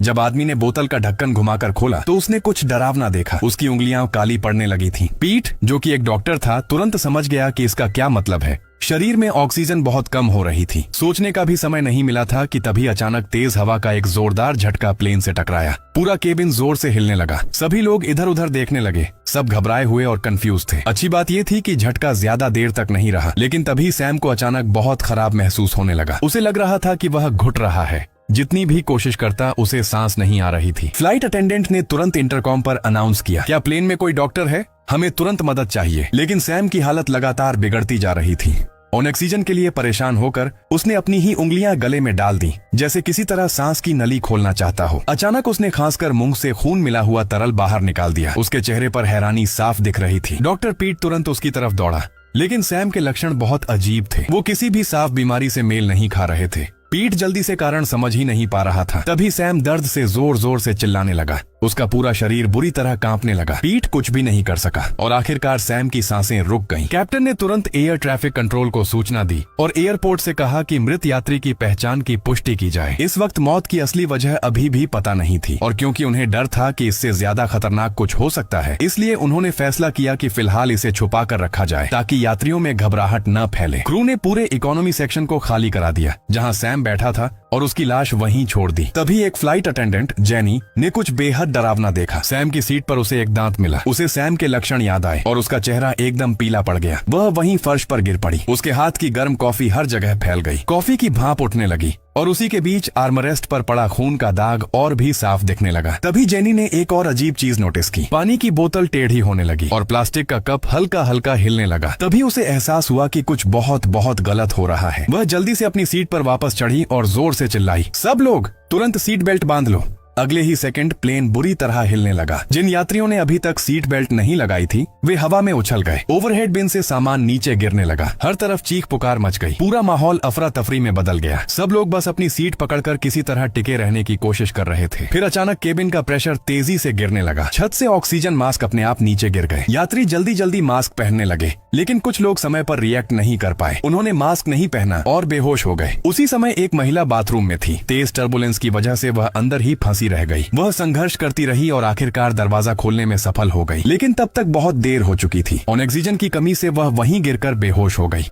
जब आदमी ने बोतल का ढक्कन घुमाकर खोला तो उसने कुछ डरावना देखा। उसकी उंगलियां काली पड़ने लगी थीं। पीट, जो कि एक डॉक्टर था, तुरंत समझ गया कि इसका क्या मतलब है। शरीर में ऑक्सीजन बहुत कम हो रही थी। सोचने का भी समय नहीं मिला था कि तभी अचानक तेज हवा का एक जोरदार झटका प्लेन से टकराया। पूरा केबिन जोर से हिलने लगा। सभी लोग इधर उधर देखने लगे। सब घबराए हुए और कंफ्यूज थे। अच्छी बात यह थी कि झटका ज्यादा देर तक नहीं रहा, लेकिन तभी सैम को अचानक बहुत खराब महसूस होने लगा। उसे लग रहा था कि वह घुट रहा है। जितनी भी कोशिश करता उसे सांस नहीं आ रही थी। फ्लाइट अटेंडेंट ने तुरंत इंटरकॉम पर अनाउंस किया, क्या प्लेन में कोई डॉक्टर है? हमें तुरंत मदद चाहिए। लेकिन सैम की हालत लगातार बिगड़ती जा रही थी। ऑक्सीजन के लिए परेशान होकर उसने अपनी ही उंगलियां गले में डाल दी, जैसे किसी तरह सांस की नली खोलना चाहता हो। अचानक उसने खांसकर मुंह से खून मिला हुआ तरल बाहर निकाल दिया। उसके चेहरे पर हैरानी साफ दिख रही थी। डॉक्टर पीट तुरंत उसकी तरफ दौड़ा, लेकिन सैम के लक्षण बहुत अजीब थे। वो किसी भी साफ बीमारी से मेल नहीं खा रहे थे। पीट जल्दी से कारण समझ ही नहीं पा रहा था। तभी सैम दर्द से जोर जोर से चिल्लाने लगा। उसका पूरा शरीर बुरी तरह कांपने लगा। पीट कुछ भी नहीं कर सका और आखिरकार सैम की सांसें रुक गईं। कैप्टन ने तुरंत एयर ट्रैफिक कंट्रोल को सूचना दी और एयरपोर्ट से कहा कि मृत यात्री की पहचान की पुष्टि की जाए। इस वक्त मौत की असली वजह अभी भी पता नहीं थी, और क्योंकि उन्हें डर था कि इससे ज्यादा खतरनाक कुछ हो सकता है, इसलिए उन्होंने फैसला किया कि फिलहाल इसे छुपा कर रखा जाए ताकि यात्रियों में घबराहट न फैले। क्रू ने पूरे इकोनॉमी सेक्शन को खाली करा दिया जहाँ सैम बैठा था, और उसकी लाश वहीं छोड़ दी। तभी एक फ्लाइट अटेंडेंट जेनी ने कुछ बेहद डरावना देखा। सैम की सीट पर उसे एक दांत मिला। उसे सैम के लक्षण याद आए और उसका चेहरा एकदम पीला पड़ गया। वह वहीं फर्श पर गिर पड़ी। उसके हाथ की गर्म कॉफी हर जगह फैल गई। कॉफी की भाप उठने लगी और उसी के बीच आर्मरेस्ट पर पड़ा खून का दाग और भी साफ दिखने लगा। तभी जेनी ने एक और अजीब चीज नोटिस की। पानी की बोतल टेढ़ी होने लगी और प्लास्टिक का कप हल्का हल्का हिलने लगा। तभी उसे एहसास हुआ कि कुछ बहुत बहुत गलत हो रहा है। वह जल्दी से अपनी सीट पर वापस चढ़ी और जोर से चिल्लाई, सब लोग तुरंत सीट बेल्ट बांध लो। अगले ही सेकंड प्लेन बुरी तरह हिलने लगा। जिन यात्रियों ने अभी तक सीट बेल्ट नहीं लगाई थी वे हवा में उछल गए। ओवरहेड बिन से सामान नीचे गिरने लगा। हर तरफ चीख पुकार मच गई। पूरा माहौल अफरा तफरी में बदल गया। सब लोग बस अपनी सीट पकड़कर किसी तरह टिके रहने की कोशिश कर रहे थे। फिर अचानक केबिन का प्रेशर तेजी से गिरने लगा। छत से ऑक्सीजन मास्क अपने आप नीचे गिर गए। यात्री जल्दी जल्दी मास्क पहनने लगे, लेकिन कुछ लोग समय पर रिएक्ट नहीं कर पाए। उन्होंने मास्क नहीं पहना और बेहोश हो गए। उसी समय एक महिला बाथरूम में थी। तेज टर्बुलेंस की वजह से वह अंदर ही फंसी रह गई। वह संघर्ष करती रही और आखिरकार दरवाजा खोलने में सफल हो गई, लेकिन तब तक बहुत देर हो चुकी थी। ऑक्सीजन की कमी से वह वहीं गिरकर बेहोश हो गई।